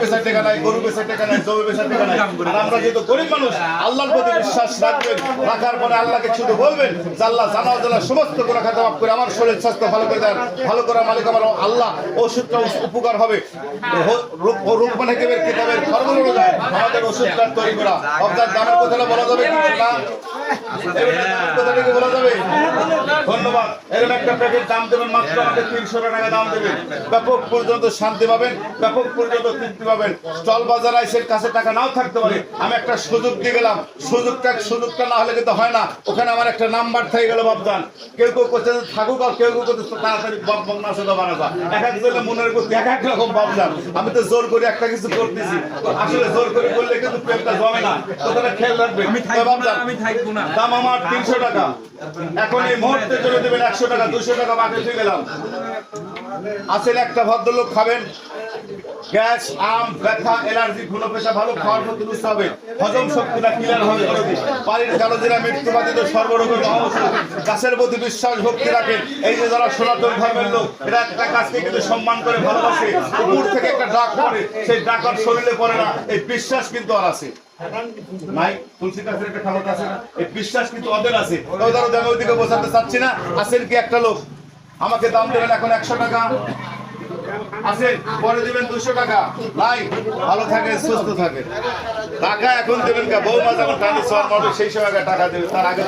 বেচার টাকা নাই, গরু বেচার টাকা নাই, জমি বেচার টাকা নাই। আর আমরা যেহেতু গরিব মানুষ, আল্লাহর প্রতি বিশ্বাস রাখবেন, রাখার পরে আল্লাহকে শুধু বলবেন যে আল্লাহ জানা অজানা সমস্ত গুনাহ খাতা মাফ করে আমার শরীর স্বাস্থ্য ভালো করে দেন, ভালো করার মালিক আমার আল্লাহ। ওষুধটা উপকার হবে। রূপমান হাকিমের কিতাবের ফরমান অনুযায়ী আমাদের ওষুধটা তৈরি করা। আপনার দামের কথাটা বলা যাবে কি না? কথাটা কি বলা যাবে? ধন্যবাদ। এরকম একটা প্যাকেট দাম দেবেন মাত্র আমাদের 300 টাকা দাম দেবেন। ব্যাপক পর্যন্ত শান্তি পাবেন, ব্যাপক পর্যন্ত তৃপ্তি পাবেন। স্টল বাজার আইসের কাছে টাকা নাও থাকতে পারে, আমি একটা সুযোগ দিয়ে গেলাম। সুযোগটা না হলে কিন্তু হয় না। ওখানে আমার একটা নাম্বার থেকে গেল বাবদান। কেউ কেউ করছে থাকুক, আর কেউ কেউ করছে তাড়াতাড়ি বকনা সেটা বানাবা। এক একজনের মনের প্রতি এক এক রকম বাবদান। আমি তো জোর করে একটা কিছু করতেছি, আসলে জোর করে করলে কিন্তু প্রেমটা জমে না। কথাটা খেয়াল রাখবেন। দাম আমার 300 টাকা। এখন এই মুহূর্তে চলে দেবেন 100 টাকা, 200 টাকা বাকি থেকে গেলাম। আসলে একটা ভদ্রলোক খাবেন, গ্যাস, আম, ব্যথা, অ্যালার্জি, ঘুনো পেশা ভালো খাওয়ার প্রতি উৎসাহ হবে, হজম শক্তিটা ক্লিয়ার হবে। পানির কালোজিরা মৃত্যুবাদিত সর্বরোগের মহাঔষধ। গাছের প্রতি বিশ্বাস ভক্তি রাখেন। এই যে যারা সনাতন ধর্মের লোক, এরা একটা গাছকে কিন্তু সম্মান করে ভালোবাসে। উপর থেকে একটা ডাক পড়ে, সেই ডাক আর শরীরে পড়ে না। এই বিশ্বাস কিন্তু আর আছে নাই। তুলসী গাছের একটা খাবার আছে না, এই বিশ্বাস কিন্তু ওদের আছে। তবে ধরো আমি ওইদিকে বোঝাতে চাচ্ছি না। আছেন কি একটা লোক, আমাকে দাম দেবেন এখন 100 টাকা, আছে পরে দিবেন 200 টাকা। নাই, ভালো থাকে, সুস্থ থাকে। টাকা এখন দেবেন কা? বৌমা যখন টানি সর মারবে সেই সময় টাকা দেবেন, তার আগে